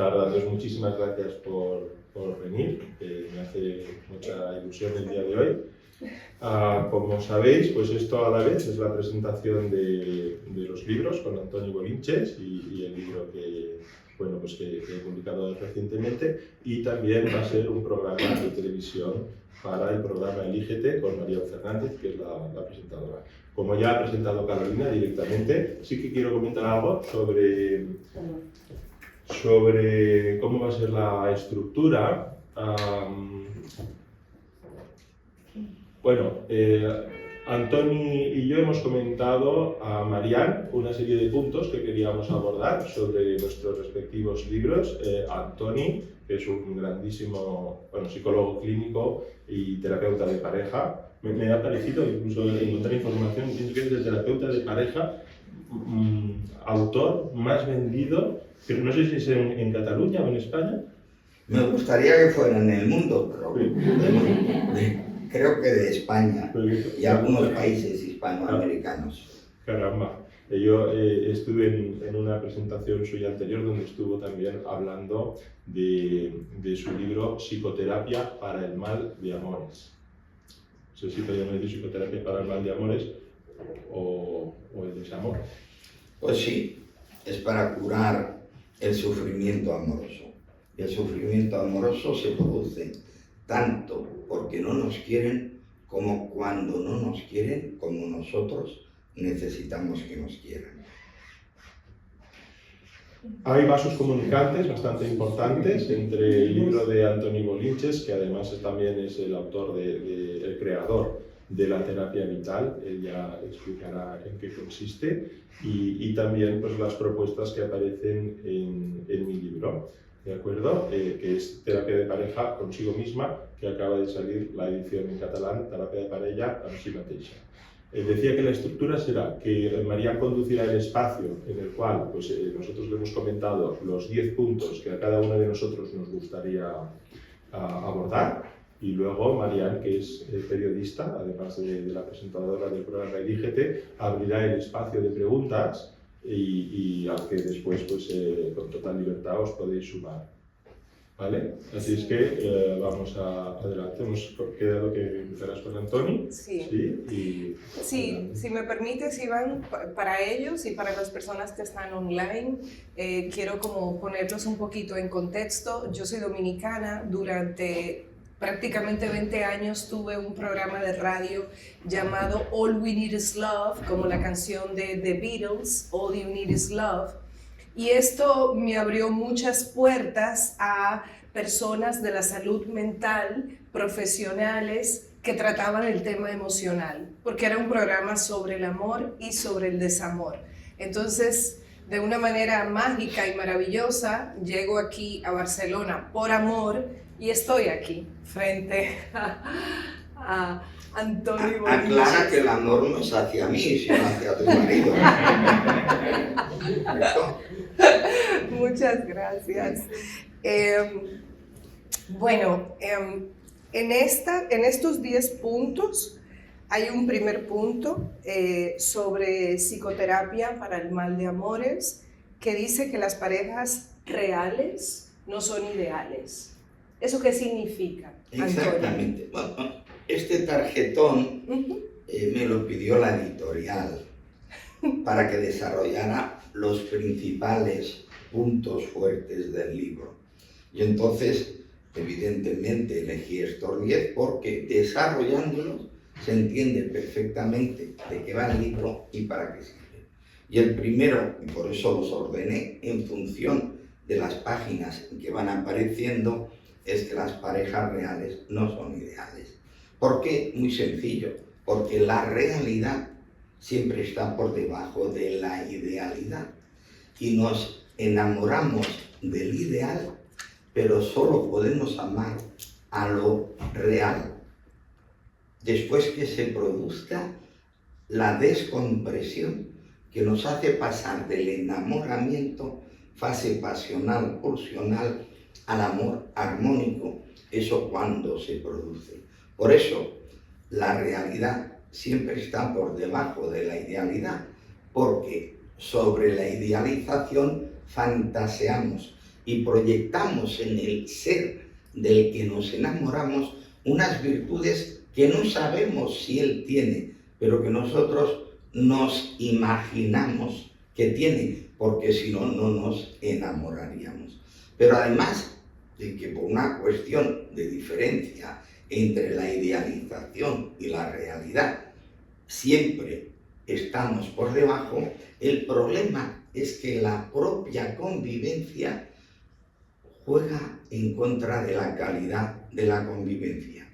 la verdad, pues muchísimas gracias por venir, me hace mucha ilusión el día de hoy. Como sabéis, pues esto a la vez es la presentación de los libros con Antoni Bolinches y el libro que he publicado recientemente, y también va a ser un programa de televisión para el programa Elígete con María Fernández, que es la presentadora. Como ya ha presentado Carolina directamente, sí que quiero comentar algo sobre cómo va a ser la estructura. Antoni y yo hemos comentado a Marian una serie de puntos que queríamos abordar sobre nuestros respectivos libros. Antoni, que es un grandísimo psicólogo clínico y terapeuta de pareja, me ha parecido incluso encontrar información, pienso que es el terapeuta de pareja autor más vendido, pero no sé si es en Cataluña o en España. Me gustaría que fuera en el mundo, pero creo que de España y algunos países hispanoamericanos. Caramba, yo estuve en una presentación suya anterior donde estuvo también hablando de su libro Psicoterapia para el mal de amores. No sé si podríamos decir psicoterapia para el mal de amores o el desamor. Pues sí, es para curar el sufrimiento amoroso. Y el sufrimiento amoroso se produce tanto porque no nos quieren como cuando no nos quieren, como nosotros necesitamos que nos quieran. Hay vasos comunicantes bastante importantes entre el libro de Antoni Bolinches, que además también es el autor, el creador de la terapia vital. Él ya explicará en qué consiste, y también pues, las propuestas que aparecen en mi libro, ¿de acuerdo? Que es Terapia de pareja consigo misma, que acaba de salir la edición en catalán, Terapia de parella amb si mateixa. Decía que la estructura será que Marian conducirá el espacio en el cual nosotros le hemos comentado los 10 puntos que a cada uno de nosotros nos gustaría abordar, y luego Marian, que es periodista, además de la presentadora del programa Elígete, abrirá el espacio de preguntas y al que después con total libertad os podéis sumar. ¿Vale? Así es que vamos adelante. Hemos quedado que empezarás con Antoni. Sí, si me permites, Iván, para ellos y para las personas que están online, quiero como ponerlos un poquito en contexto. Yo soy dominicana. Durante prácticamente 20 años tuve un programa de radio llamado All We Need Is Love, como la canción de The Beatles, All You Need Is Love. Y esto me abrió muchas puertas a personas de la salud mental, profesionales que trataban el tema emocional, porque era un programa sobre el amor y sobre el desamor. Entonces, de una manera mágica y maravillosa, llego aquí a Barcelona por amor y estoy aquí, frente a Antoni Bolinches. Aclara que el amor no es hacia mí, sino hacia tu marido. Muchas gracias. En estos 10 puntos hay un primer punto sobre psicoterapia para el mal de amores, que dice que las parejas reales no son ideales. ¿Eso qué significa, Antoni? Exactamente. Bueno, este tarjetón me lo pidió la editorial para que desarrollara los principales puntos fuertes del libro. Y entonces, evidentemente, elegí estos 10 porque desarrollándolos se entiende perfectamente de qué va el libro y para qué sirve. Y el primero, y por eso los ordené en función de las páginas que van apareciendo, es que las parejas reales no son ideales. ¿Por qué? Muy sencillo, porque la realidad siempre está por debajo de la idealidad y nos enamoramos del ideal, pero solo podemos amar a lo real. Después que se produzca la descompresión que nos hace pasar del enamoramiento, fase pasional, pulsional, al amor armónico, eso cuando se produce. Por eso, la realidad siempre está por debajo de la idealidad, porque sobre la idealización fantaseamos y proyectamos en el ser del que nos enamoramos unas virtudes que no sabemos si él tiene, pero que nosotros nos imaginamos que tiene, porque si no, no nos enamoraríamos. Pero además de que por una cuestión de diferencia entre la idealización y la realidad, siempre estamos por debajo, el problema es que la propia convivencia juega en contra de la calidad de la convivencia.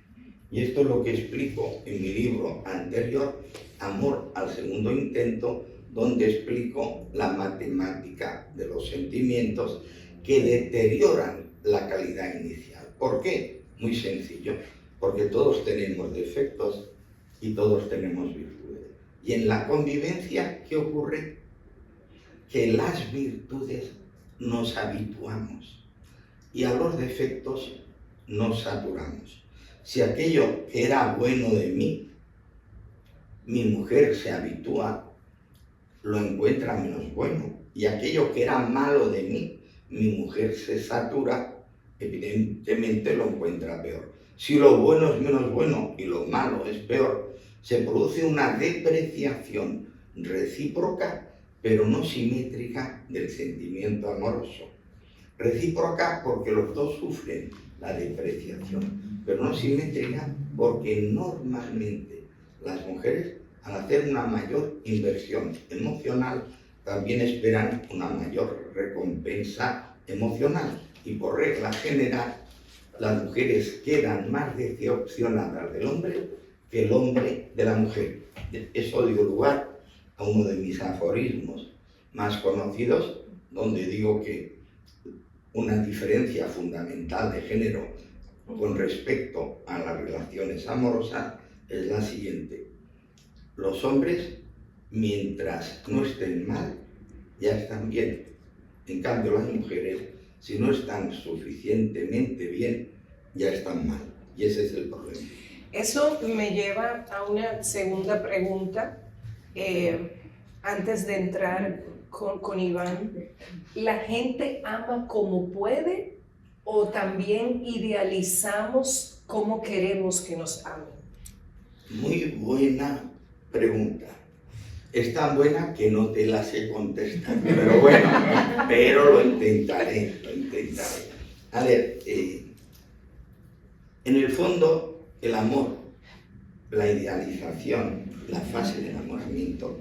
Y esto es lo que explico en mi libro anterior, Amor al segundo intento, donde explico la matemática de los sentimientos que deterioran la calidad inicial. ¿Por qué? Muy sencillo, porque todos tenemos defectos y todos tenemos virtudes. Y en la convivencia, ¿qué ocurre? Que las virtudes nos habituamos y a los defectos nos saturamos. Si aquello que era bueno de mí, mi mujer se habitúa, lo encuentra menos bueno, y aquello que era malo de mí, mi mujer se satura, evidentemente lo encuentra peor. Si lo bueno es menos bueno y lo malo es peor, se produce una depreciación recíproca, pero no simétrica del sentimiento amoroso. Recíproca porque los dos sufren la depreciación, pero no simétrica porque normalmente las mujeres, al hacer una mayor inversión emocional, también esperan una mayor recompensa emocional. Y por regla general, las mujeres quedan más decepcionadas del hombre que el hombre de la mujer. Eso dio lugar a uno de mis aforismos más conocidos, donde digo que una diferencia fundamental de género con respecto a las relaciones amorosas es la siguiente. Los hombres, mientras no estén mal, ya están bien. En cambio, las mujeres, si no están suficientemente bien, ya están mal. Y ese es el problema. Eso me lleva a una segunda pregunta. Antes de entrar con Iván, ¿la gente ama como puede o también idealizamos cómo queremos que nos amen? Muy buena pregunta. Es tan buena que no te la sé contestar, pero bueno, pero lo intentaré. A ver, en el fondo, el amor, la idealización, la fase de enamoramiento,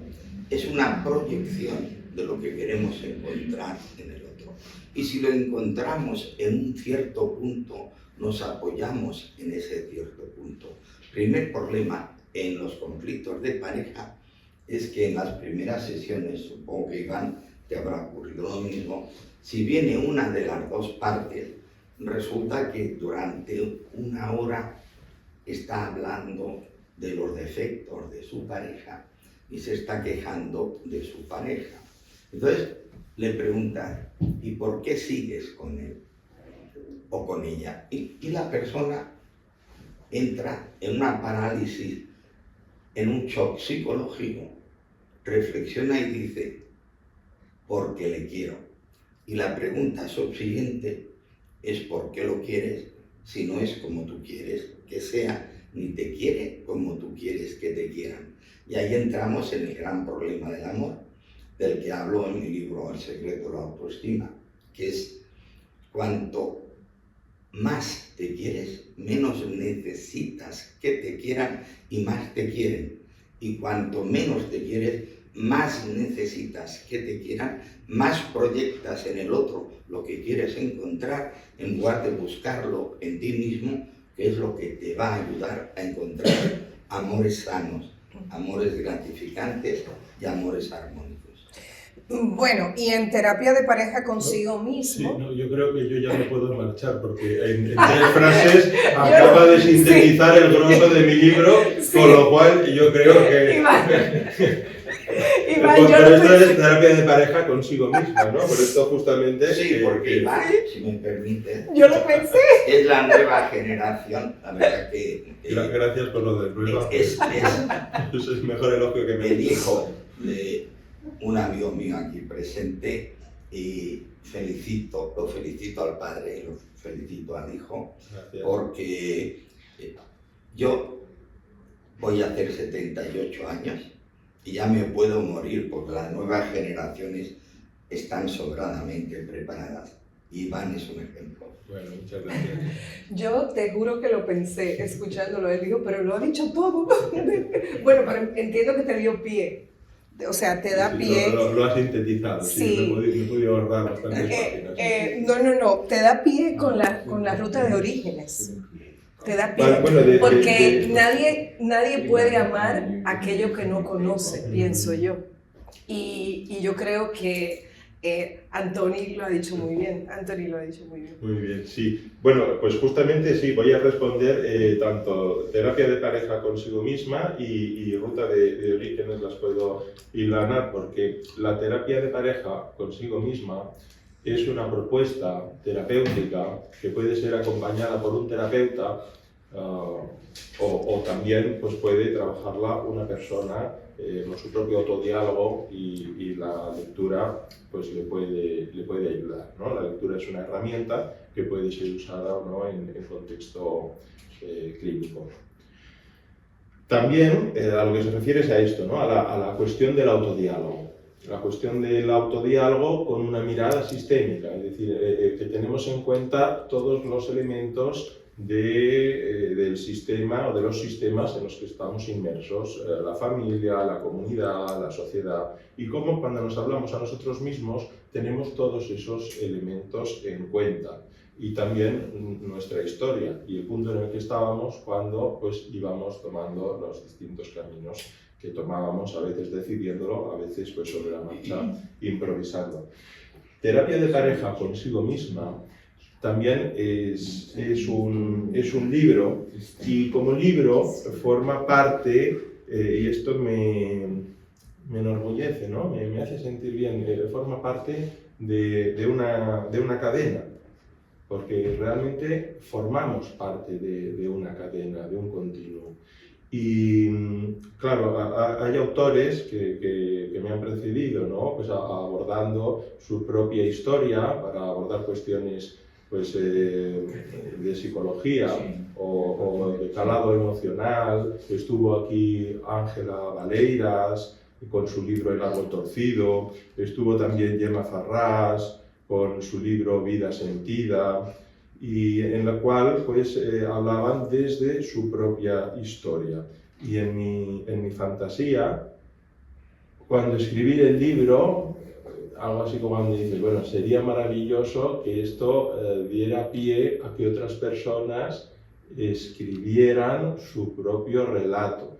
es una proyección de lo que queremos encontrar en el otro. Y si lo encontramos en un cierto punto, nos apoyamos en ese cierto punto. Primer problema en los conflictos de pareja es que en las primeras sesiones, supongo que Iván te habrá ocurrido lo mismo, si viene una de las dos partes, resulta que durante una hora está hablando de los defectos de su pareja y se está quejando de su pareja. Entonces le preguntas, ¿y por qué sigues con él o con ella? Y la persona entra en una parálisis, en un shock psicológico, reflexiona y dice, porque le quiero. Y la pregunta subsiguiente es, ¿por qué lo quieres si no es como tú quieres que sea, ni te quiere como tú quieres que te quieran? Y ahí entramos en el gran problema del amor, del que hablo en mi libro El secreto de la autoestima, que es cuanto más te quieres, menos necesitas que te quieran y más te quieren. Y cuanto menos te quieres, más necesitas que te quieran, más proyectas en el otro lo que quieres encontrar, en lugar de buscarlo en ti mismo, que es lo que te va a ayudar a encontrar amores sanos, amores gratificantes y amores armónicos. Bueno, y en terapia de pareja consigo mismo... Sí, no, yo creo que yo ya me puedo marchar, porque en 3 frases acaba de sintetizar el grosso de mi libro, sí. Con lo cual yo creo que... Iván, pero esto es terapia de pareja consigo misma, ¿no? Por esto justamente... Sí, porque Iván, si me permite... Yo lo pensé. Es la nueva generación, la verdad que... Gracias por lo del prueba. Es el mejor elogio que me el hijo de un amigo mío aquí presente y lo felicito al padre y lo felicito al hijo, Gracias. porque yo voy a hacer 78 años y ya me puedo morir porque las nuevas generaciones están sobradamente preparadas. Iván es un ejemplo. Bueno, muchas gracias. Yo te juro que lo pensé escuchándolo. Él dijo, pero lo ha dicho todo. Bueno, pero entiendo que te dio pie. O sea, te da Sí, pie. lo has sintetizado, Sí. Me he podido ahorrar bastantes páginas. No, te da pie con la ruta de orígenes. Te da pie. Bueno, Porque nadie puede amar aquello que no conoce, pienso yo. Y yo creo que Antoni lo ha dicho muy bien. Muy bien, sí. Bueno, pues justamente sí, voy a responder tanto terapia de pareja consigo misma y ruta de orígenes las puedo hilanar, porque la terapia de pareja consigo misma es una propuesta terapéutica que puede ser acompañada por un terapeuta o también pues, puede trabajarla una persona con su propio autodiálogo y la lectura pues, le puede ayudar, ¿no? La lectura es una herramienta que puede ser usada o no en contexto clínico. También a lo que se refiere es a esto, ¿no? a la cuestión del autodiálogo. La cuestión del autodiálogo con una mirada sistémica, es decir, que tenemos en cuenta todos los elementos del sistema o de los sistemas en los que estamos inmersos, la familia, la comunidad, la sociedad, y cómo cuando nos hablamos a nosotros mismos tenemos todos esos elementos en cuenta. Y también nuestra historia y el punto en el que estábamos cuando pues, íbamos tomando los distintos caminos que tomábamos, a veces decidiéndolo, a veces pues, sobre la marcha improvisando. Terapia de pareja consigo misma también es un libro, y como libro forma parte, y esto me enorgullece, ¿no? me hace sentir bien, forma parte de una cadena, porque realmente formamos parte de una cadena, de un continuo. Y claro, hay autores que me han precedido, ¿no? Pues abordando su propia historia para abordar cuestiones pues, de psicología o de calado emocional. Estuvo aquí Ángela Valeiras con su libro El árbol torcido, estuvo también Gemma Farrás con su libro Vida sentida, y en la cual pues, hablaban desde su propia historia. Y en mi fantasía, cuando escribí el libro, algo así como me dices, bueno, sería maravilloso que esto diera pie a que otras personas escribieran su propio relato.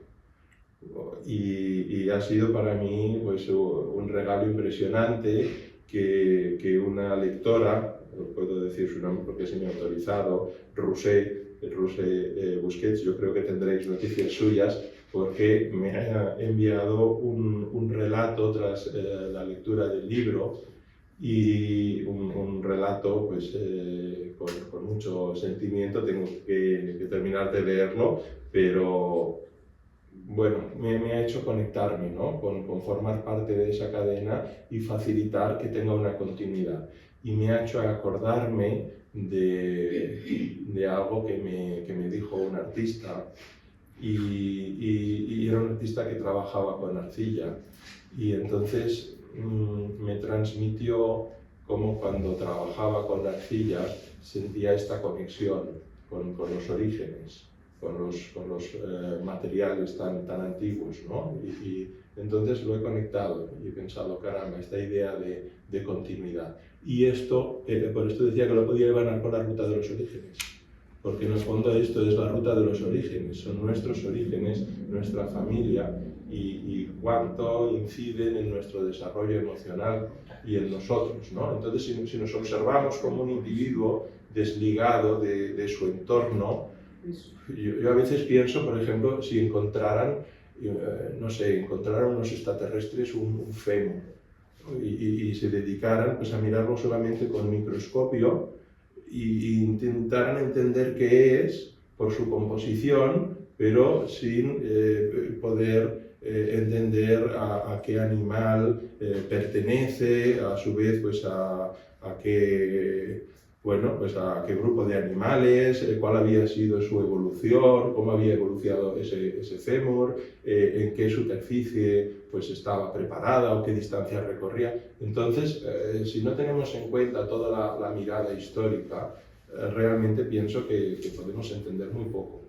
Y ha sido para mí pues, un regalo impresionante que una lectora, puedo decir su nombre porque es semi-autorizado, Roser Busquets, yo creo que tendréis noticias suyas porque me ha enviado un relato tras la lectura del libro, y un relato pues, con mucho sentimiento. Tengo que terminar de leerlo, pero bueno, me ha hecho conectarme, ¿no? con formar parte de esa cadena y facilitar que tenga una continuidad. Y me ha hecho acordarme de algo que me dijo un artista, y era un artista que trabajaba con arcilla, y entonces me transmitió cómo cuando trabajaba con la arcilla sentía esta conexión con los orígenes, con los materiales tan antiguos, ¿no? Y entonces lo he conectado y he pensado, caramba, esta idea de continuidad. Y esto, por esto decía que lo podía llevar con la ruta de los orígenes, porque en el fondo esto es la ruta de los orígenes, son nuestros orígenes, nuestra familia, y cuánto inciden en nuestro desarrollo emocional y en nosotros, ¿no? Entonces, si nos observamos como un individuo desligado de su entorno, yo a veces pienso, por ejemplo, si encontraran, no sé, encontraran unos extraterrestres un fémur, ¿no? y se dedicaran pues, a mirarlo solamente con microscopio y intentaran entender qué es por su composición, pero sin poder entender a qué animal pertenece, a su vez pues, a a qué, bueno, pues a qué grupo de animales, cuál había sido su evolución, cómo había evolucionado ese fémur, en qué superficie pues estaba preparada o qué distancia recorría. Entonces, si no tenemos en cuenta toda la mirada histórica, realmente pienso que podemos entender muy poco.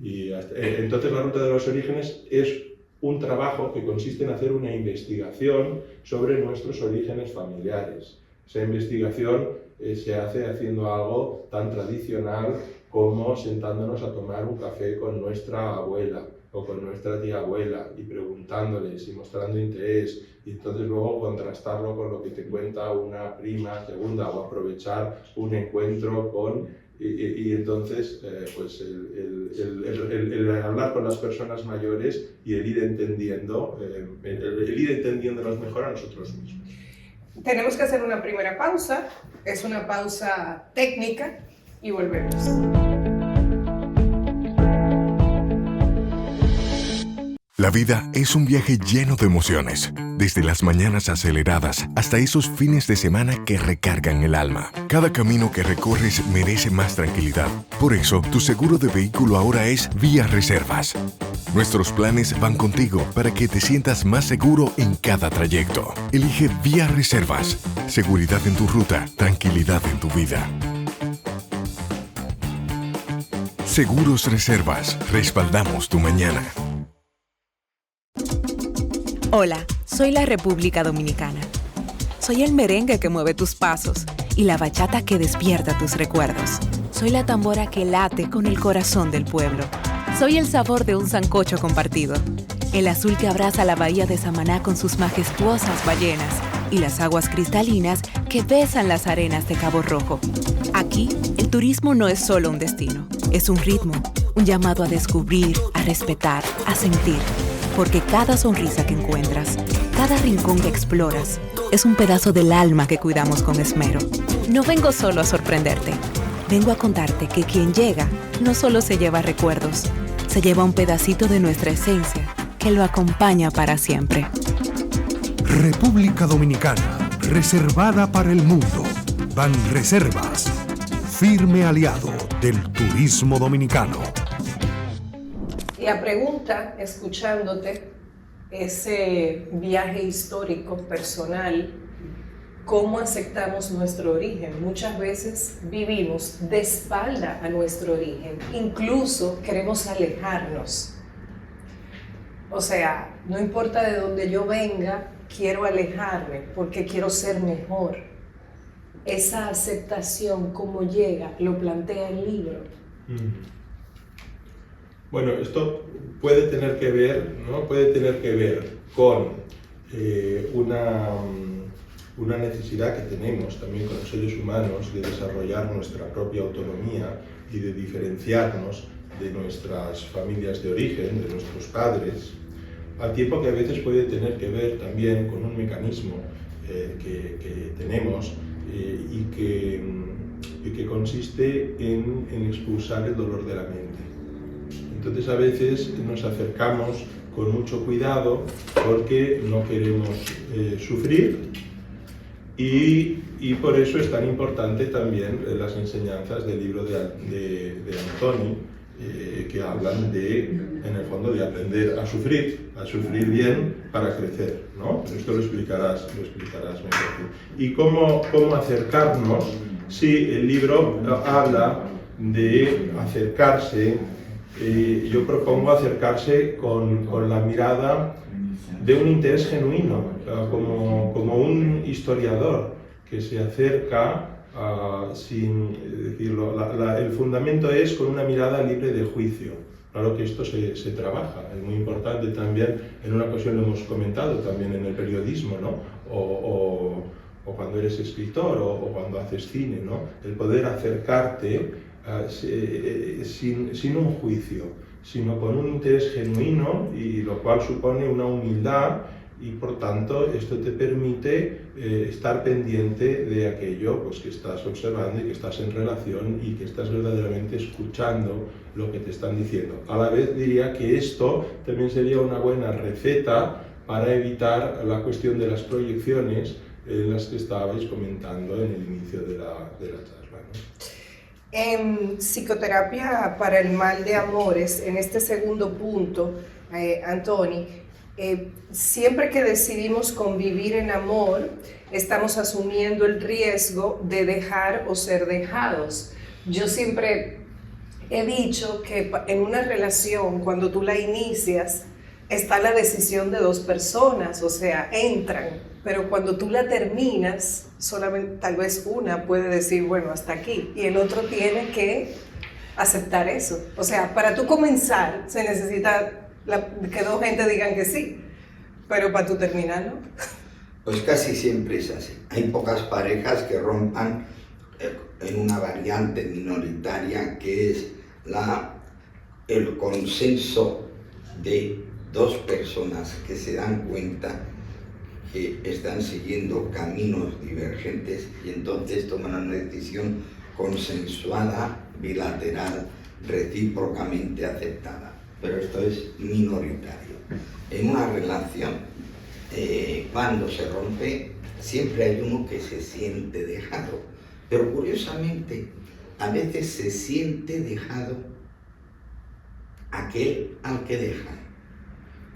Y entonces la ruta de los orígenes es un trabajo que consiste en hacer una investigación sobre nuestros orígenes familiares. Esa investigación se hace haciendo algo tan tradicional como sentándonos a tomar un café con nuestra abuela o con nuestra tía abuela y preguntándoles y mostrando interés, y entonces luego contrastarlo con lo que te cuenta una prima, segunda, o aprovechar un encuentro con... Y entonces, pues el hablar con las personas mayores y el ir entendiéndonos mejor a nosotros mismos. Tenemos que hacer una primera pausa, es una pausa técnica y volvemos. La vida es un viaje lleno de emociones, desde las mañanas aceleradas hasta esos fines de semana que recargan el alma. Cada camino que recorres merece más tranquilidad. Por eso, tu seguro de vehículo ahora es Vía Reservas. Nuestros planes van contigo para que te sientas más seguro en cada trayecto. Elige Vía Reservas. Seguridad en tu ruta, tranquilidad en tu vida. Seguros Reservas. Respaldamos tu mañana. Hola, soy la República Dominicana. Soy el merengue que mueve tus pasos y la bachata que despierta tus recuerdos. Soy la tambora que late con el corazón del pueblo. Soy el sabor de un sancocho compartido, el azul que abraza la bahía de Samaná con sus majestuosas ballenas y las aguas cristalinas que besan las arenas de Cabo Rojo. Aquí, el turismo no es solo un destino, es un ritmo, un llamado a descubrir, a respetar, a sentir. Porque cada sonrisa que encuentras, cada rincón que exploras, es un pedazo del alma que cuidamos con esmero. No vengo solo a sorprenderte, vengo a contarte que quien llega no solo se lleva recuerdos, se lleva un pedacito de nuestra esencia que lo acompaña para siempre. República Dominicana, reservada para el mundo. Banreservas, firme aliado del turismo dominicano. La pregunta, escuchándote, ese viaje histórico, personal, ¿cómo aceptamos nuestro origen? Muchas veces vivimos de espalda a nuestro origen, incluso queremos alejarnos. O sea, no importa de dónde yo venga, quiero alejarme porque quiero ser mejor. Esa aceptación, ¿cómo llega? Lo plantea el libro. Bueno, esto puede tener que ver, ¿no? Puede tener que ver con una necesidad que tenemos también con los seres humanos de desarrollar nuestra propia autonomía y de diferenciarnos de nuestras familias de origen, de nuestros padres, al tiempo que a veces puede tener que ver también con un mecanismo que tenemos y que consiste en expulsar el dolor de la mente. Entonces a veces nos acercamos con mucho cuidado porque no queremos sufrir y por eso es tan importante también las enseñanzas del libro de Antoni que hablan en el fondo, de aprender a sufrir bien para crecer, ¿no? Esto lo explicarás mejor tú. ¿Y cómo acercarnos? Sí, el libro habla de acercarse. Yo propongo acercarse con la mirada de un interés genuino, como un historiador que se acerca sin decirlo. El fundamento es con una mirada libre de juicio. Claro que esto se trabaja, es muy importante también. En una ocasión lo hemos comentado también en el periodismo, ¿no? O cuando eres escritor o cuando haces cine, ¿no? El poder acercarte sin un juicio, sino con un interés genuino, y lo cual supone una humildad, y por tanto esto te permite estar pendiente de aquello pues, que estás observando y que estás en relación y que estás verdaderamente escuchando lo que te están diciendo. A la vez diría que esto también sería una buena receta para evitar la cuestión de las proyecciones en las que estabais comentando en el inicio de la charla, ¿no? En psicoterapia para el mal de amores, en este segundo punto, Antoni, siempre que decidimos convivir en amor, estamos asumiendo el riesgo de dejar o ser dejados. Yo siempre he dicho que en una relación, cuando tú la inicias, está la decisión de dos personas, o sea, entran, pero cuando tú la terminas, solamente tal vez una puede decir, bueno, hasta aquí, y el otro tiene que aceptar eso. O sea, para tú comenzar, se necesita que dos gente digan que sí, pero para tú terminar, ¿no? Pues casi siempre es así. Hay pocas parejas que rompan en una variante minoritaria que es el consenso de dos personas que se dan cuenta que están siguiendo caminos divergentes y entonces toman una decisión consensuada, bilateral, recíprocamente aceptada. Pero esto es minoritario. En una relación, cuando se rompe, siempre hay uno que se siente dejado. Pero curiosamente, a veces se siente dejado aquel al que dejan.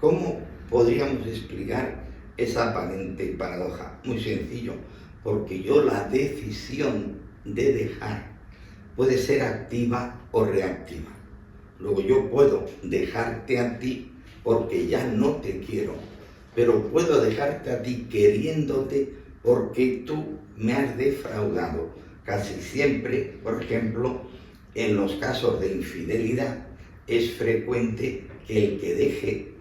¿Cómo podríamos explicar esa aparente paradoja? Muy sencillo, porque la decisión de dejar puede ser activa o reactiva. Luego yo puedo dejarte a ti porque ya no te quiero, pero puedo dejarte a ti queriéndote porque tú me has defraudado. Casi siempre, por ejemplo, en los casos de infidelidad, es frecuente que el que deje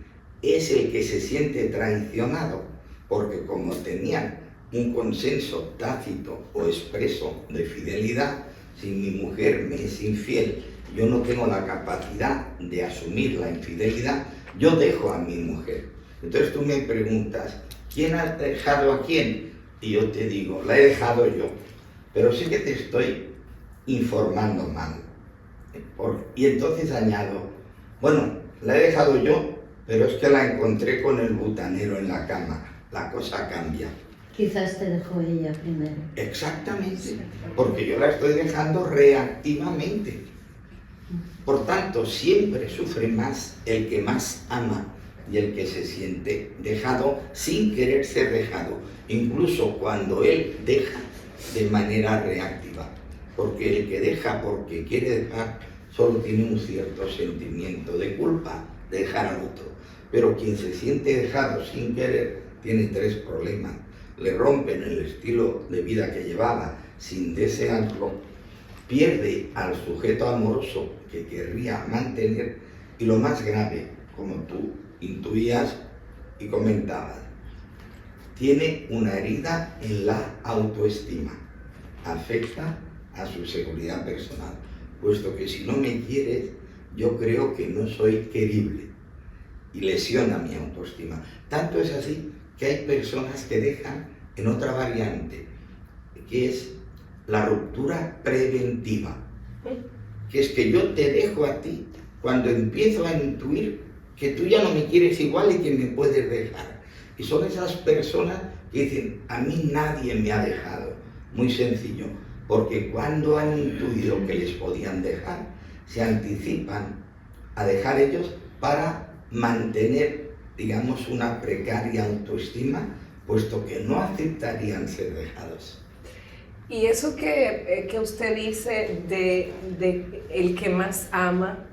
es el que se siente traicionado, porque como tenían un consenso tácito o expreso de fidelidad, si mi mujer me es infiel, yo no tengo la capacidad de asumir la infidelidad, yo dejo a mi mujer. Entonces tú me preguntas, ¿quién ha dejado a quién? Y yo te digo, la he dejado yo, pero sí que te estoy informando mal. Y entonces añado, bueno, la he dejado yo, pero es que la encontré con el butanero en la cama. La cosa cambia. Quizás te dejó ella primero. Exactamente, porque yo la estoy dejando reactivamente. Por tanto, siempre sufre más el que más ama y el que se siente dejado sin querer ser dejado, incluso cuando él deja de manera reactiva. Porque el que deja porque quiere dejar solo tiene un cierto sentimiento de culpa de dejar al otro. Pero quien se siente dejado sin querer tiene tres problemas. Le rompen el estilo de vida que llevaba sin desearlo, pierde al sujeto amoroso que querría mantener y lo más grave, como tú intuías y comentabas, tiene una herida en la autoestima, afecta a su seguridad personal, puesto que si no me quieres, yo creo que no soy querible y lesiona mi autoestima. Tanto es así que hay personas que dejan en otra variante, que es la ruptura preventiva, que es que yo te dejo a ti cuando empiezo a intuir que tú ya no me quieres igual y que me puedes dejar. Y son esas personas que dicen, a mí nadie me ha dejado. Muy sencillo, porque cuando han intuido que les podían dejar, se anticipan a dejar ellos para mantener, digamos, una precaria autoestima, puesto que no aceptarían ser dejados. Y eso que usted dice de el que más ama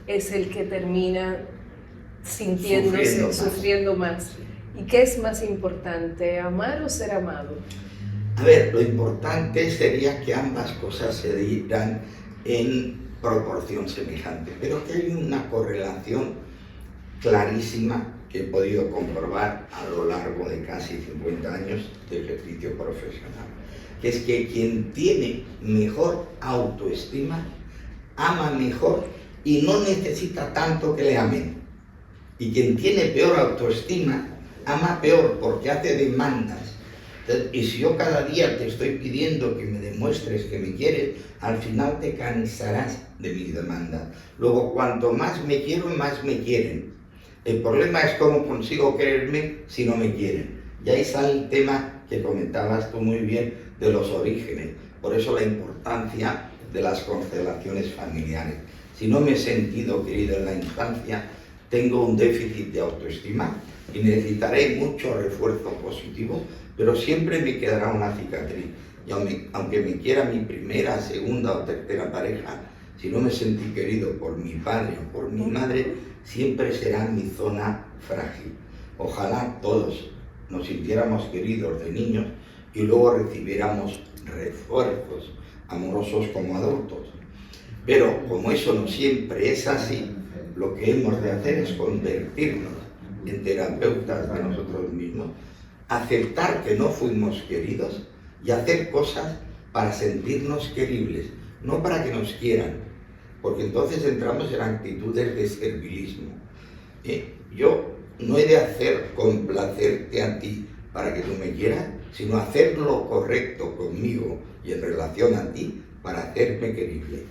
es el que termina sintiéndose, sufriendo más. ¿Y qué es más importante, amar o ser amado? A ver, lo importante sería que ambas cosas se dieran en proporción semejante, pero que hay una correlación clarísima que he podido comprobar a lo largo de casi 50 años de ejercicio profesional, que es que quien tiene mejor autoestima ama mejor y no necesita tanto que le amen. Y quien tiene peor autoestima ama peor porque hace demandas. Entonces, y si yo cada día te estoy pidiendo que me demuestres que me quieres, al final te cansarás de mis demandas. Luego, cuanto más me quiero, más me quieren. El problema es cómo consigo quererme si no me quieren. Y ahí sale el tema que comentabas tú muy bien de los orígenes. Por eso la importancia de las constelaciones familiares. Si no me he sentido querido en la infancia, tengo un déficit de autoestima y necesitaré mucho refuerzo positivo, pero siempre me quedará una cicatriz. Y aunque me quiera mi primera, segunda o tercera pareja, si no me sentí querido por mi padre o por mi madre, siempre será mi zona frágil. Ojalá todos nos sintiéramos queridos de niños y luego recibiéramos refuerzos amorosos como adultos. Pero como eso no siempre es así, lo que hemos de hacer es convertirnos en terapeutas de nosotros mismos, aceptar que no fuimos queridos y hacer cosas para sentirnos queribles, no para que nos quieran, porque entonces entramos en actitudes de servilismo. Yo no he de hacer complacerte a ti para que tú me quieras, sino hacer lo correcto conmigo y en relación a ti para hacerme querible.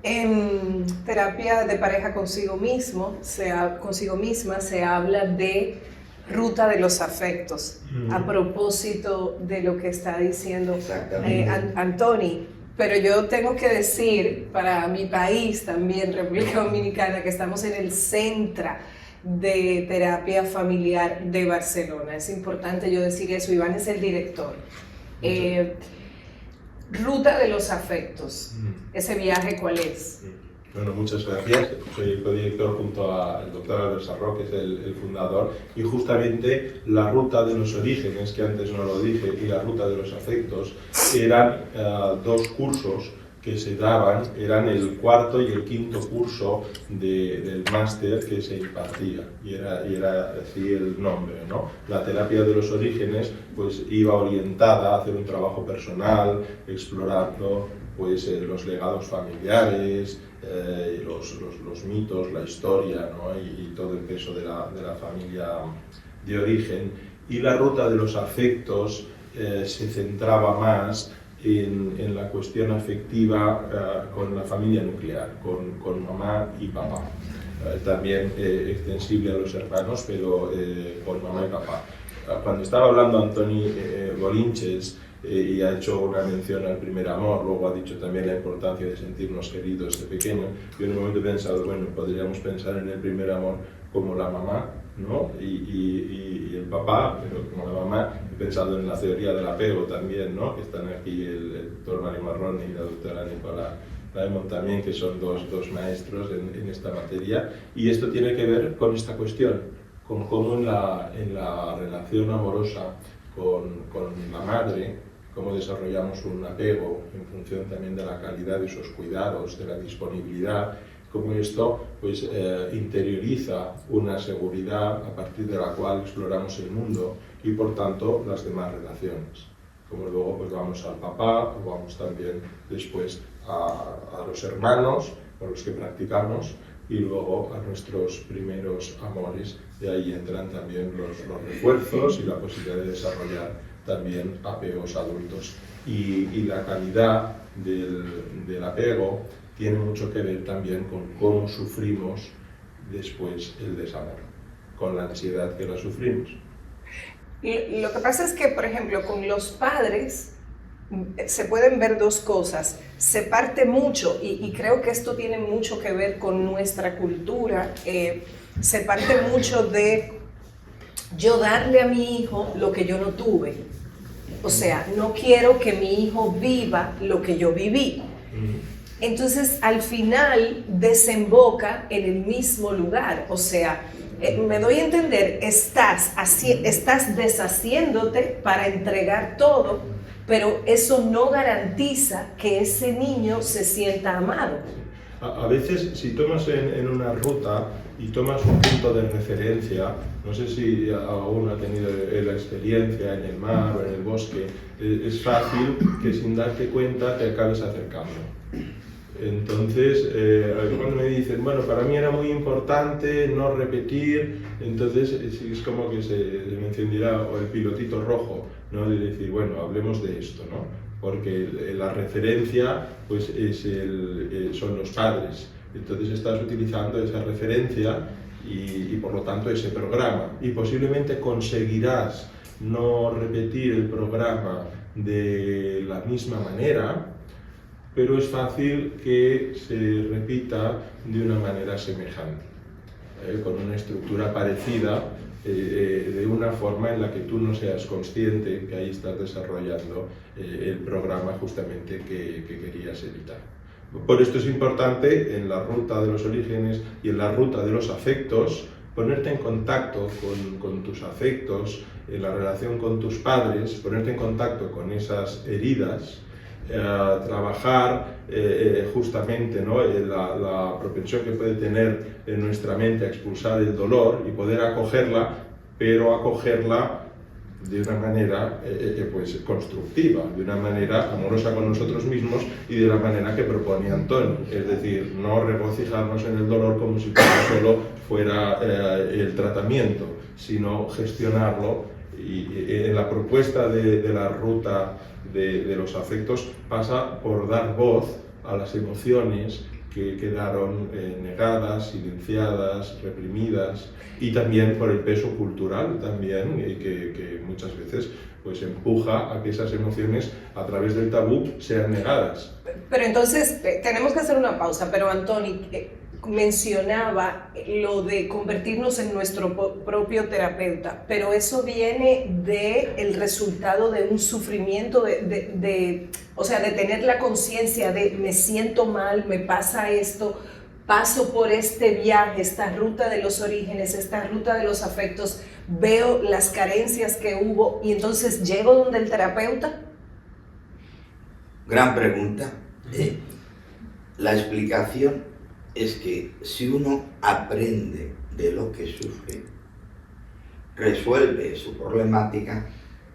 En terapia de pareja consigo misma se habla de ruta de los afectos, a propósito de lo que está diciendo Antoni. Pero yo tengo que decir, para mi país también, República Dominicana, que estamos en el centro de terapia familiar de Barcelona. Es importante yo decir eso. Iván es el director. Ruta de los afectos. ¿Ese viaje cuál es? Bueno, muchas gracias. Soy el codirector junto al doctor Albert Sarró, que es el fundador, y justamente la ruta de los orígenes, que antes no lo dije, y la ruta de los afectos eran dos cursos que se daban, eran el cuarto y el quinto curso del máster que se impartía, y era así el nombre, ¿no? La terapia de los orígenes pues iba orientada a hacer un trabajo personal, explorando pues los legados familiares, los mitos, la historia, ¿no? y todo el peso de la familia de origen. Y la ruta de los afectos se centraba más en la cuestión afectiva con la familia nuclear, con mamá y papá. También extensible a los hermanos, pero con mamá y papá. Cuando estaba hablando Antoni Bolinches, y ha hecho una mención al primer amor, luego ha dicho también la importancia de sentirnos queridos de pequeño. Yo en un momento he pensado, bueno, podríamos pensar en el primer amor como la mamá, ¿no? y el papá, pero como la mamá he pensado en la teoría del apego también, ¿no? Que están aquí el doctor Mario Marrone y la doctora Nicola Raimon también, que son dos maestros en esta materia, y esto tiene que ver con esta cuestión, con cómo en la relación amorosa con la madre, cómo desarrollamos un apego en función también de la calidad de esos cuidados, de la disponibilidad, cómo esto pues, interioriza una seguridad a partir de la cual exploramos el mundo y por tanto las demás relaciones. Como luego pues, vamos al papá, o vamos también después a los hermanos con los que practicamos y luego a nuestros primeros amores. De ahí entran también los refuerzos y la posibilidad de desarrollar también apegos adultos. Y la calidad del apego tiene mucho que ver también con cómo sufrimos después el desamor, con la ansiedad que la sufrimos. Lo que pasa es que, por ejemplo, con los padres se pueden ver dos cosas. Se parte mucho, y creo que esto tiene mucho que ver con nuestra cultura, se parte mucho de yo darle a mi hijo lo que yo no tuve. O sea, no quiero que mi hijo viva lo que yo viví. Entonces, al final, desemboca en el mismo lugar. O sea, me doy a entender, estás deshaciéndote para entregar todo, pero eso no garantiza que ese niño se sienta amado. A veces, si tomas en una ruta y tomas un punto de referencia, no sé si aún ha tenido la experiencia en el mar o en el bosque, es fácil que sin darte cuenta te acabes acercando. Entonces, cuando me dicen, bueno, para mí era muy importante no repetir, entonces es como que se me encendirá el pilotito rojo, ¿no? De decir, bueno, hablemos de esto, ¿no? Porque la referencia pues, son los padres. Entonces estás utilizando esa referencia y por lo tanto ese programa. Y posiblemente conseguirás no repetir el programa de la misma manera, pero es fácil que se repita de una manera semejante, con una estructura parecida, de una forma en la que tú no seas consciente que ahí estás desarrollando el programa justamente que querías evitar. Por esto es importante en la ruta de los orígenes y en la ruta de los afectos ponerte en contacto con tus afectos, en la relación con tus padres, ponerte en contacto con esas heridas, trabajar justamente, ¿no?, la propensión que puede tener en nuestra mente a expulsar el dolor y poder acogerla, pero acogerla de una manera pues constructiva, de una manera amorosa con nosotros mismos y de la manera que propone Antonio, es decir, no regocijarnos en el dolor como si solo fuera el tratamiento, sino gestionarlo. Y en la propuesta de la ruta de los afectos pasa por dar voz a las emociones que quedaron negadas, silenciadas, reprimidas, y también por el peso cultural también, que muchas veces pues empuja a que esas emociones a través del tabú sean negadas. Pero entonces tenemos que hacer una pausa, pero Antoni mencionaba lo de convertirnos en nuestro propio terapeuta, pero eso viene del resultado de un sufrimiento, o sea, de tener la conciencia de me siento mal, me pasa esto, paso por este viaje, esta ruta de los orígenes, esta ruta de los afectos, veo las carencias que hubo y entonces llego donde el terapeuta. Gran pregunta. La explicación es que si uno aprende de lo que sufre, resuelve su problemática,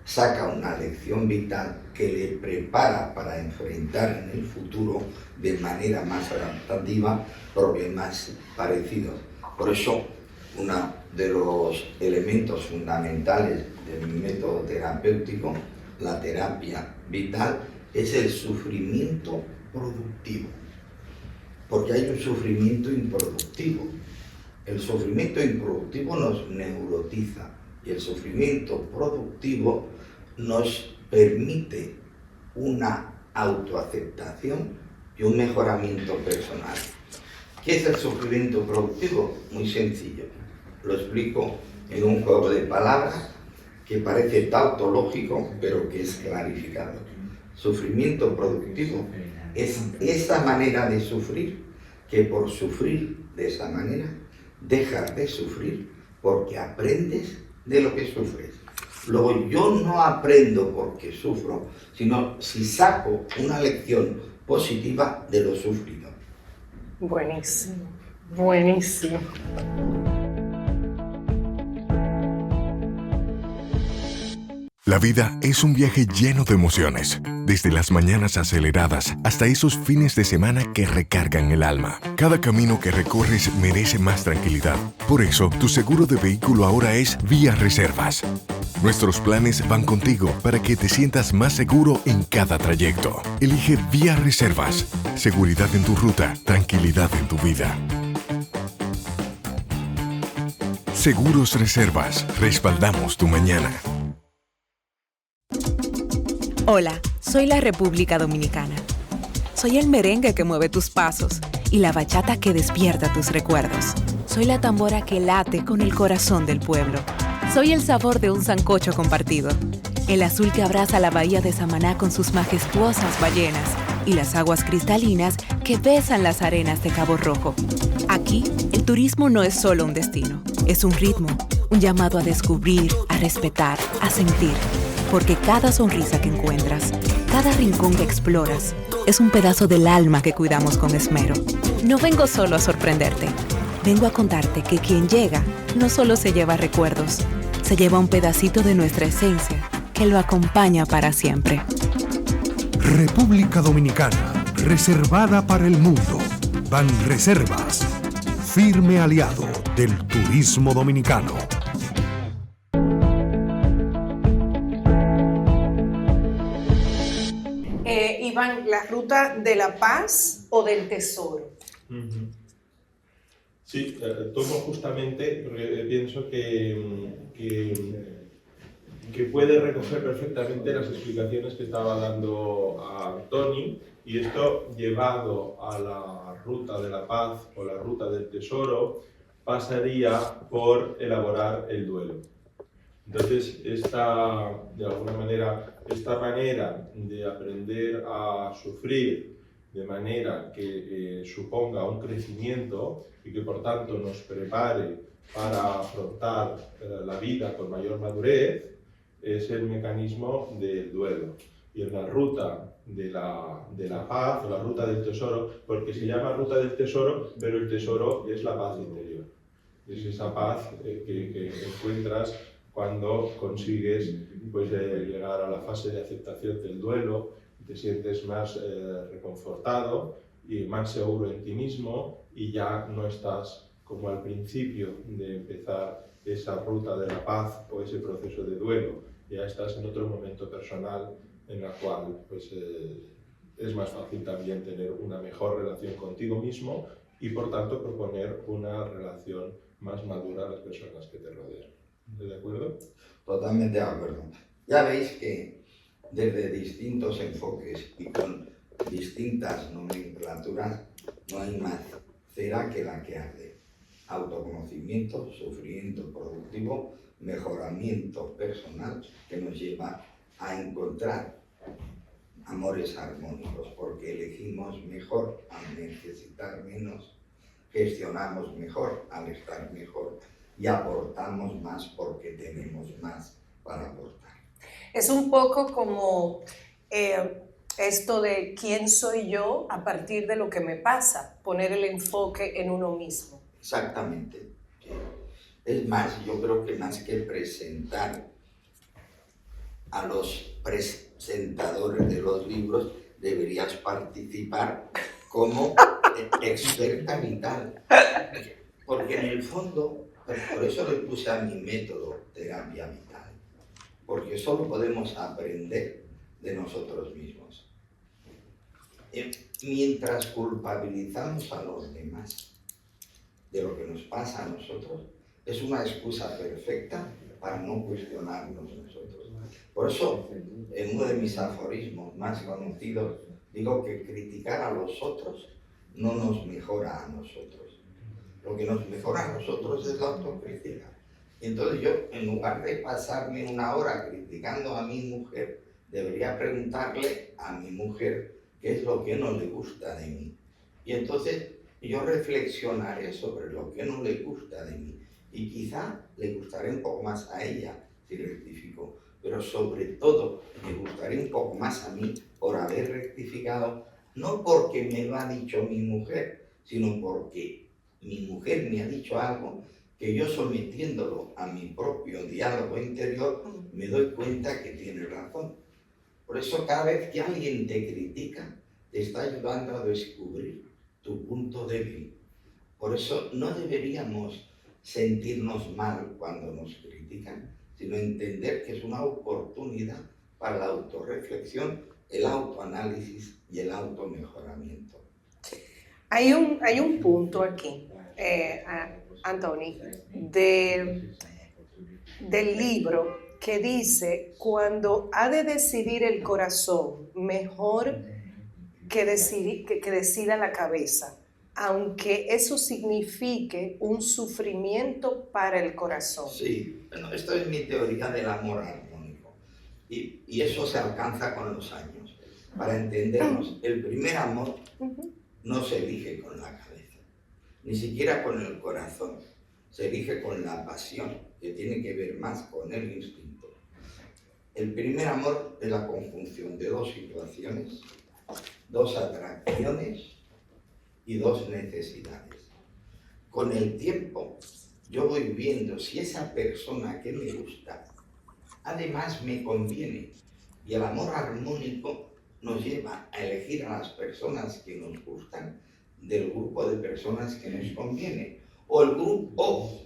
saca una lección vital que le prepara para enfrentar en el futuro de manera más adaptativa problemas parecidos. Por eso, uno de los elementos fundamentales de mi método terapéutico, la terapia vital, es el sufrimiento productivo. Porque hay un sufrimiento improductivo. El sufrimiento improductivo nos neurotiza y el sufrimiento productivo nos permite una autoaceptación y un mejoramiento personal. ¿Qué es el sufrimiento productivo? Muy sencillo. Lo explico en un juego de palabras que parece tautológico, pero que es clarificado. Sufrimiento productivo es esa manera de sufrir, que por sufrir de esa manera, dejas de sufrir porque aprendes de lo que sufres. Luego yo no aprendo porque sufro, sino si saco una lección positiva de lo sufrido. Buenísimo, buenísimo. La vida es un viaje lleno de emociones, desde las mañanas aceleradas hasta esos fines de semana que recargan el alma. Cada camino que recorres merece más tranquilidad. Por eso, tu seguro de vehículo ahora es Vía Reservas. Nuestros planes van contigo para que te sientas más seguro en cada trayecto. Elige Vía Reservas. Seguridad en tu ruta, tranquilidad en tu vida. Seguros Reservas. Respaldamos tu mañana. Hola, soy la República Dominicana. Soy el merengue que mueve tus pasos y la bachata que despierta tus recuerdos. Soy la tambora que late con el corazón del pueblo. Soy el sabor de un sancocho compartido, el azul que abraza la bahía de Samaná con sus majestuosas ballenas y las aguas cristalinas que besan las arenas de Cabo Rojo. Aquí, el turismo no es solo un destino, es un ritmo, un llamado a descubrir, a respetar, a sentir. Porque cada sonrisa que encuentras, cada rincón que exploras, es un pedazo del alma que cuidamos con esmero. No vengo solo a sorprenderte, vengo a contarte que quien llega no solo se lleva recuerdos, se lleva un pedacito de nuestra esencia que lo acompaña para siempre. República Dominicana, reservada para el mundo. Banreservas, firme aliado del turismo dominicano. Iván, ¿la ruta de la paz o del tesoro? Sí, tomo justamente, porque pienso que que puede recoger perfectamente las explicaciones que estaba dando a Toni, y esto llevado a la ruta de la paz o la ruta del tesoro pasaría por elaborar el duelo. Entonces, de alguna manera, esta manera de aprender a sufrir de manera que suponga un crecimiento y que por tanto nos prepare para afrontar la vida con mayor madurez, es el mecanismo del duelo. Y en la ruta de la paz, o la ruta del tesoro, porque se llama ruta del tesoro, pero el tesoro es la paz interior. Es esa paz que encuentras cuando consigues pues, llegar a la fase de aceptación del duelo, te sientes más reconfortado y más seguro en ti mismo, y ya no estás como al principio de empezar esa ruta de la paz o ese proceso de duelo. Ya estás en otro momento personal en la cual pues, es más fácil también tener una mejor relación contigo mismo y por tanto proponer una relación más madura a las personas que te rodean. ¿Estás de acuerdo? Totalmente de acuerdo. Ya veis que desde distintos enfoques y con distintas nomenclaturas no hay más cera que la que arde. Autoconocimiento, sufrimiento productivo, mejoramiento personal que nos lleva a encontrar amores armónicos, porque elegimos mejor al necesitar menos, gestionamos mejor al estar mejor y aportamos más porque tenemos más para aportar. Es un poco como esto de quién soy yo a partir de lo que me pasa, poner el enfoque en uno mismo. Exactamente. Es más, yo creo que más que presentar a los presentadores de los libros, deberías participar como experta vital. Porque en el fondo, por eso le puse a mi método terapia vital, porque solo podemos aprender de nosotros mismos. Mientras culpabilizamos a los demás de lo que nos pasa a nosotros, es una excusa perfecta para no cuestionarnos nosotros. Por eso, en uno de mis aforismos más conocidos, digo que criticar a los otros no nos mejora a nosotros. Lo que nos mejora a nosotros es la autocrítica. Entonces yo, en lugar de pasarme una hora criticando a mi mujer, debería preguntarle a mi mujer qué es lo que no le gusta de mí. Y entonces yo reflexionaré sobre lo que no le gusta de mí. Y quizá le gustaré un poco más a ella si rectifico, pero sobre todo me gustaría un poco más a mí por haber rectificado, no porque me lo ha dicho mi mujer, sino porque mi mujer me ha dicho algo que yo, sometiéndolo a mi propio diálogo interior, me doy cuenta que tiene razón. Por eso cada vez que alguien te critica, te está ayudando a descubrir tu punto débil. Por eso no deberíamos sentirnos mal cuando nos critican, sino entender que es una oportunidad para la autorreflexión, el autoanálisis y el automejoramiento. Hay un punto aquí, Anthony, del libro que dice: cuando ha de decidir el corazón, mejor que decida la cabeza, aunque eso signifique un sufrimiento para el corazón. Sí, bueno, esto es mi teoría del amor armónico y eso se alcanza con los años. Para entendernos, el primer amor no se elige con la cabeza, ni siquiera con el corazón, se elige con la pasión, que tiene que ver más con el instinto. El primer amor es la conjunción de dos situaciones, dos atracciones y dos necesidades. Con el tiempo, yo voy viendo si esa persona que me gusta, además me conviene. Y el amor armónico nos lleva a elegir a las personas que nos gustan del grupo de personas que nos conviene, o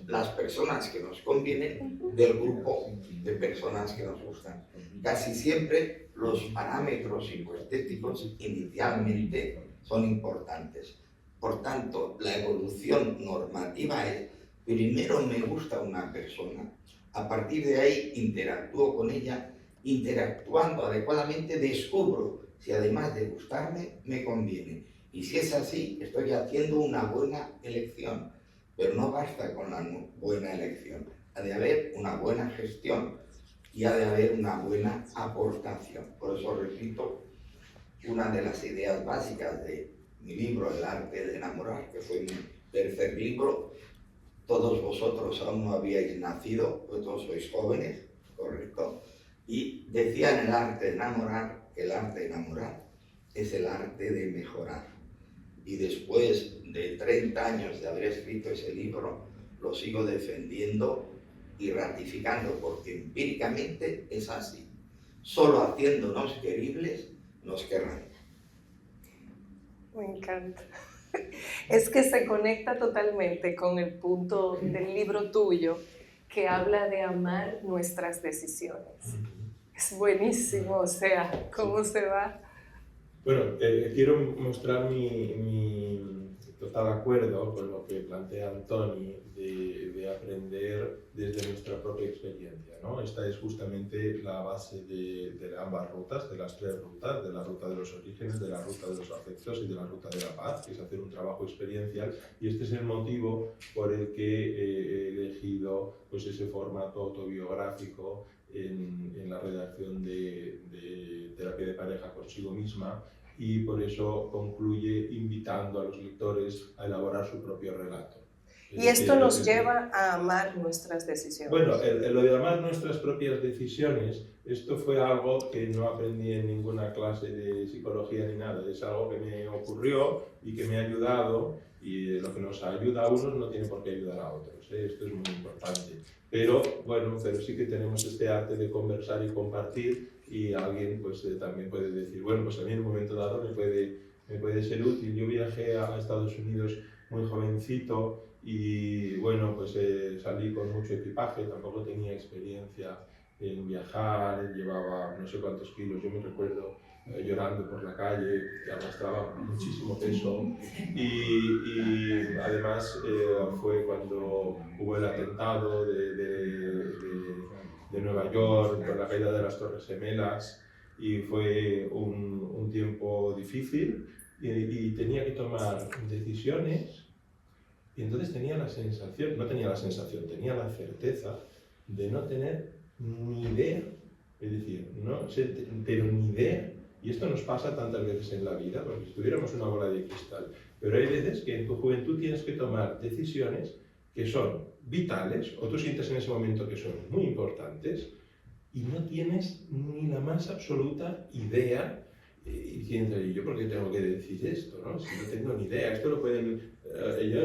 las personas que nos convienen del grupo de personas que nos gustan. Casi siempre los parámetros psicoestéticos inicialmente son importantes. Por tanto, la evolución normativa es: primero me gusta una persona, A partir de ahí interactúo con ella, interactuando adecuadamente descubro si además de gustarme me conviene. Y si es así, estoy haciendo una buena elección. Pero no basta con la buena elección, ha de haber una buena gestión y ha de haber una buena aportación. Por eso repito, una de las ideas básicas de mi libro, El arte de enamorar, que fue mi tercer libro. Todos vosotros aún no habíais nacido, pues todos sois jóvenes, correcto. Y decía en El arte de enamorar que el arte de enamorar es el arte de mejorar. Y después de 30 años de haber escrito ese libro, lo sigo defendiendo y ratificando, porque empíricamente es así. Solo haciéndonos queribles nos querrán. Me encanta. Es que se conecta totalmente con el punto del libro tuyo que habla de amar nuestras decisiones. Es buenísimo, o sea, cómo se va. Bueno, quiero mostrar mi total acuerdo con lo que plantea Antoni de aprender desde nuestra propia experiencia, ¿no? Esta es justamente la base de ambas rutas, de las tres rutas, de la ruta de los orígenes, de la ruta de los afectos y de la ruta de la paz, que es hacer un trabajo experiencial, y este es el motivo por el que he elegido pues, ese formato autobiográfico en la redacción de terapia de pareja consigo misma, y por eso concluye invitando a los lectores a elaborar su propio relato. Y esto nos lleva a amar nuestras decisiones. Bueno, lo de amar nuestras propias decisiones, esto fue algo que no aprendí en ninguna clase de psicología ni nada, es algo que me ocurrió y que me ha ayudado, y lo que nos ayuda a unos no tiene por qué ayudar a otros, ¿eh? Esto es muy importante. Pero bueno, pero sí que tenemos este arte de conversar y compartir, y alguien pues también puede decir, bueno, pues a mí en un momento dado me puede ser útil. Yo viajé a Estados Unidos muy jovencito y bueno, pues salí con mucho equipaje, tampoco tenía experiencia en viajar, llevaba no sé cuántos kilos, yo me recuerdo llorando por la calle, arrastraba muchísimo peso y además fue cuando hubo el atentado de Nueva York, con la caída de las Torres Gemelas, y fue un tiempo difícil y tenía que tomar decisiones, y entonces tenía la sensación, no tenía la sensación, tenía la certeza de no tener ni idea, es decir, no sé, pero ni idea. Y esto nos pasa tantas veces en la vida, porque si tuviéramos una bola de cristal, pero hay veces que en tu juventud tienes que tomar decisiones que son vitales, o tú sientes en ese momento que son muy importantes, y no tienes ni la más absoluta idea, y diciendo, ¿yo por qué tengo que decir esto? ¿No? Si no tengo ni idea, esto lo pueden... yo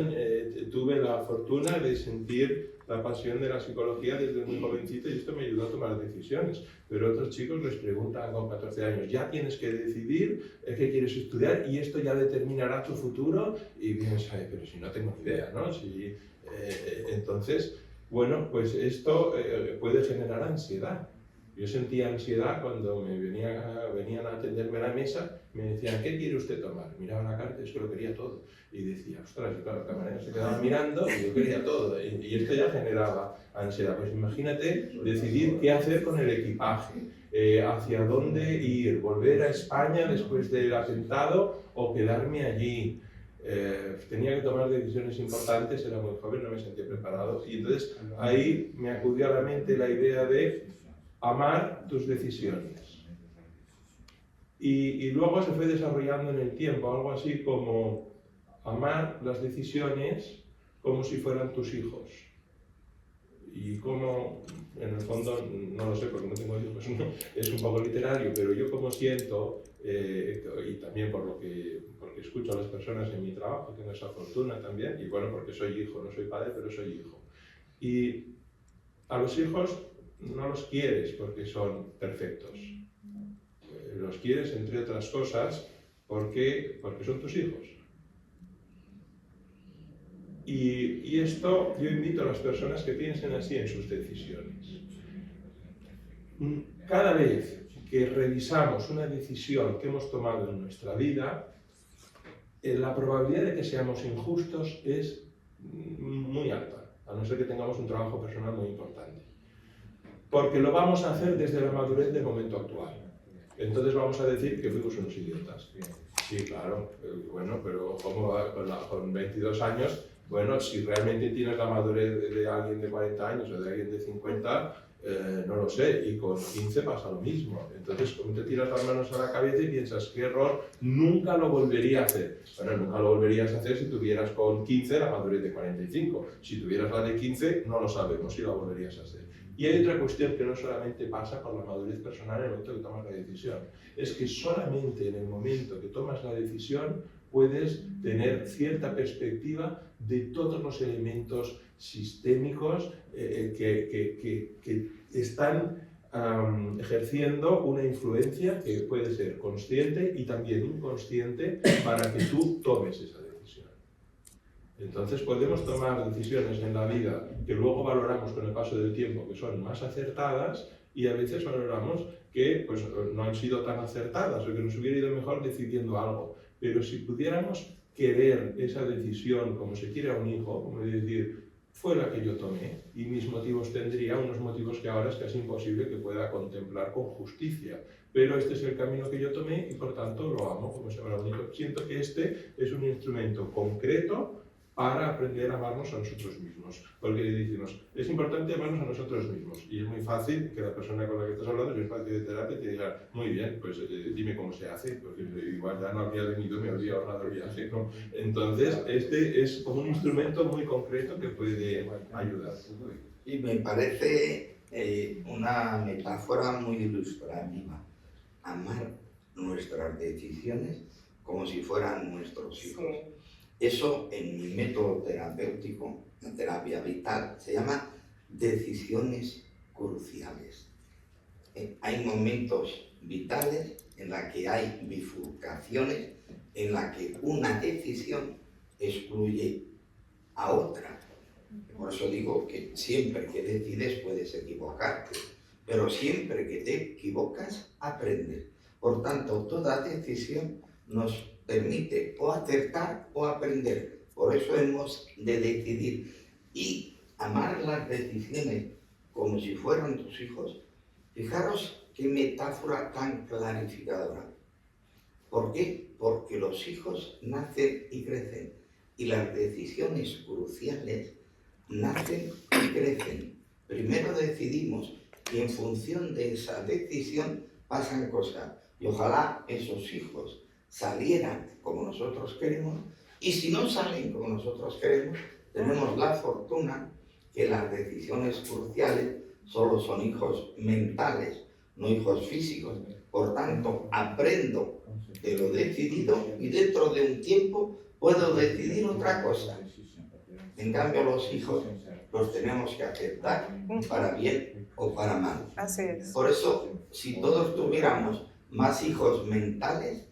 tuve la fortuna de sentir la pasión de la psicología desde muy jovencito, y esto me ayudó a tomar decisiones, pero otros chicos les preguntan con 14 años, ya tienes que decidir qué quieres estudiar y esto ya determinará tu futuro, y piensas, pero si no tengo ni idea, ¿no? Entonces, bueno, pues esto puede generar ansiedad. Yo sentía ansiedad cuando venían a atenderme a la mesa, me decían, ¿qué quiere usted tomar? Miraba la carta y es que lo quería todo. Y decía, ostras, y claro, el camarero se quedaba mirando y yo quería todo. Y esto ya generaba ansiedad. Pues imagínate decidir qué hacer con el equipaje, hacia dónde ir, volver a España después del atentado o quedarme allí. Tenía que tomar decisiones importantes, era muy joven, no me sentía preparado. Y entonces ahí me acudió a la mente la idea de amar tus decisiones. Y luego se fue desarrollando en el tiempo algo así como amar las decisiones como si fueran tus hijos. Y como, en el fondo, no lo sé porque no tengo hijos, ¿no? Es un poco literario, pero yo como siento, y también porque escucho a las personas en mi trabajo, tengo esa fortuna también, y bueno, porque soy hijo, no soy padre, pero soy hijo. Y a los hijos no los quieres porque son perfectos. Los quieres, entre otras cosas, porque son tus hijos. Y esto yo invito a las personas que piensen así en sus decisiones. Cada vez que revisamos una decisión que hemos tomado en nuestra vida, la probabilidad de que seamos injustos es muy alta, a no ser que tengamos un trabajo personal muy importante. porque lo vamos a hacer desde la madurez del momento actual. Entonces vamos a decir que fuimos unos idiotas. Sí, claro, bueno, pero ¿cómo va con 22 años? Bueno, si realmente tienes la madurez de alguien de 40 años o de alguien de 50, no lo sé, y con 15 pasa lo mismo. Entonces, como te tiras las manos a la cabeza y piensas, qué error, nunca lo volvería a hacer. Bueno, nunca lo volverías a hacer si tuvieras con 15 la madurez de 45. Si tuvieras la de 15, no lo sabemos si la volverías a hacer. Y hay otra cuestión que no solamente pasa con la madurez personal en el momento que tomas la decisión, es que solamente en el momento que tomas la decisión puedes tener cierta perspectiva de todos los elementos sistémicos que están ejerciendo una influencia que puede ser consciente y también inconsciente para que tú tomes esa decisión. Entonces podemos tomar decisiones en la vida que luego valoramos con el paso del tiempo que son más acertadas y a veces valoramos que pues, no han sido tan acertadas o que nos hubiera ido mejor decidiendo algo. Pero si pudiéramos querer esa decisión como se quiere a un hijo, como decir, fue la que yo tomé y mis motivos tendría unos motivos que ahora es casi imposible que pueda contemplar con justicia. Pero este es el camino que yo tomé y por tanto lo amo como se llama único. Siento que este es un instrumento concreto para aprender a amarnos a nosotros mismos. Porque decimos, es importante amarnos a nosotros mismos. Y es muy fácil que la persona con la que estás hablando en el espacio de terapia te diga, muy bien, pues dime cómo se hace, porque igual ya no había venido, me habría ahorrado el viaje, ¿no? Entonces, este es como un instrumento muy concreto que puede ayudar. Y me parece una metáfora muy ilustrativa. Amar nuestras decisiones como si fueran nuestros hijos. Sí. Eso en mi método terapéutico, la terapia vital, se llama decisiones cruciales. Hay momentos vitales en los que hay bifurcaciones, en las que una decisión excluye a otra. Por eso digo que siempre que decides puedes equivocarte, pero siempre que te equivocas, aprendes. Por tanto, toda decisión nos permite o acertar o aprender. Por eso hemos de decidir y amar las decisiones como si fueran tus hijos. Fijaros qué metáfora tan clarificadora. ¿Por qué? Porque los hijos nacen y crecen y las decisiones cruciales nacen y crecen. Primero decidimos y en función de esa decisión pasan cosas. Y ojalá esos hijos salieran como nosotros queremos, y si no salen como nosotros queremos, tenemos la fortuna que las decisiones cruciales solo son hijos mentales, no hijos físicos. Por tanto, aprendo de lo decidido y dentro de un tiempo puedo decidir otra cosa. En cambio, los hijos los tenemos que aceptar para bien o para mal. Así es. Por eso, si todos tuviéramos más hijos mentales,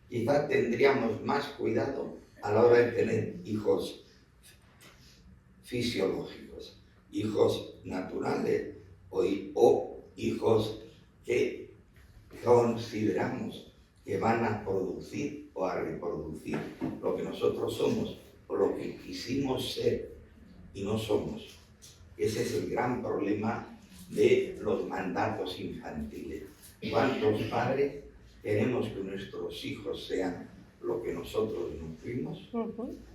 quizá tendríamos más cuidado a la hora de tener hijos fisiológicos, hijos naturales o hijos que consideramos que van a producir o a reproducir lo que nosotros somos o lo que quisimos ser y no somos. Ese es el gran problema de los mandatos infantiles. ¿Cuántos padres queremos que nuestros hijos sean lo que nosotros no fuimos?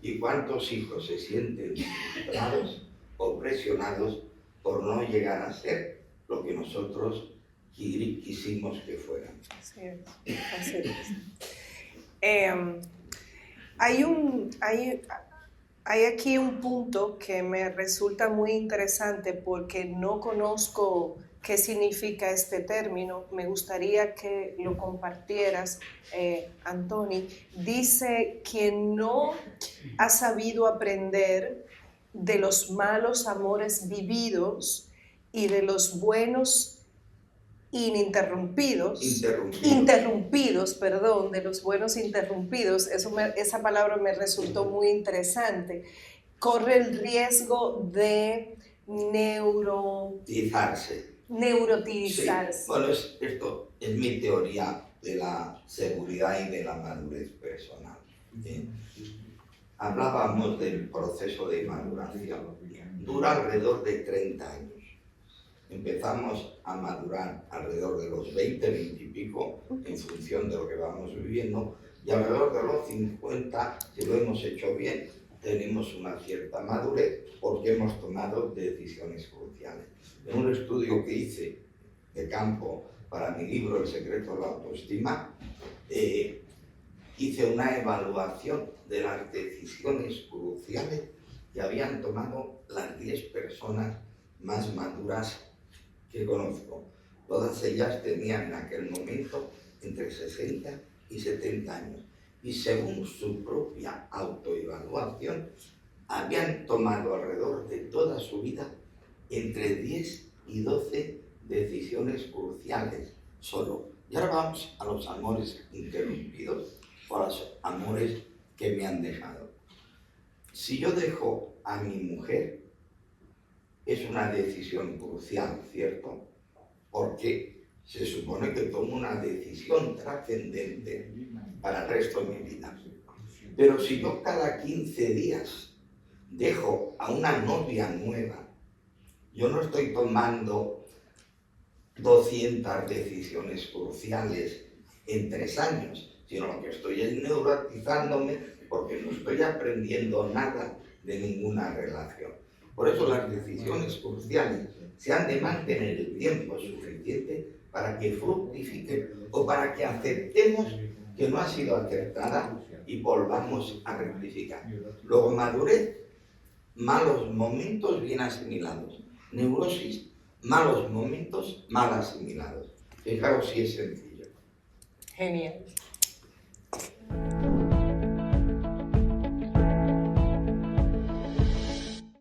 ¿Y cuántos hijos se sienten frustrados o presionados por no llegar a ser lo que nosotros quisimos que fueran? Así es, así es. Hay aquí un punto que me resulta muy interesante porque no conozco qué significa este término. Me gustaría que lo compartieras, Antoni. Dice que no ha sabido aprender de los malos amores vividos y de los buenos interrumpidos, de los buenos interrumpidos. Esa palabra me resultó muy interesante. Corre el riesgo de neurotizarse. Sí. Bueno, esto es mi teoría de la seguridad y de la madurez personal. Hablábamos del proceso de maduración. Dura alrededor de 30 años. empezamos a madurar alrededor de los 20, 20 y pico, en función de lo que vamos viviendo, y alrededor de los 50, si lo hemos hecho bien, tenemos una cierta madurez porque hemos tomado decisiones cruciales. En un estudio que hice de campo para mi libro El secreto de la autoestima, hice una evaluación de las decisiones cruciales que habían tomado las 10 personas más maduras que conozco. Todas ellas tenían en aquel momento entre 60 y 70 años. Y según su propia autoevaluación, habían tomado alrededor de toda su vida entre 10 y 12 decisiones cruciales solo. Y ahora vamos a los amores interrumpidos o a los amores que me han dejado. Si yo dejo a mi mujer, es una decisión crucial, ¿cierto? Porque se supone que tomo una decisión trascendente para el resto de mi vida. Pero si yo cada 15 días dejo a una novia nueva, yo no estoy tomando 200 decisiones cruciales en 3 años, sino lo que estoy es neurotizándome porque no estoy aprendiendo nada de ninguna relación. Por eso las decisiones cruciales se han de mantener el tiempo suficiente para que fructifiquen o para que aceptemos que no ha sido acertada y volvamos a rectificar. Luego madurez, malos momentos bien asimilados. Neurosis, malos momentos mal asimilados. Fijaros si es sencillo. Genial.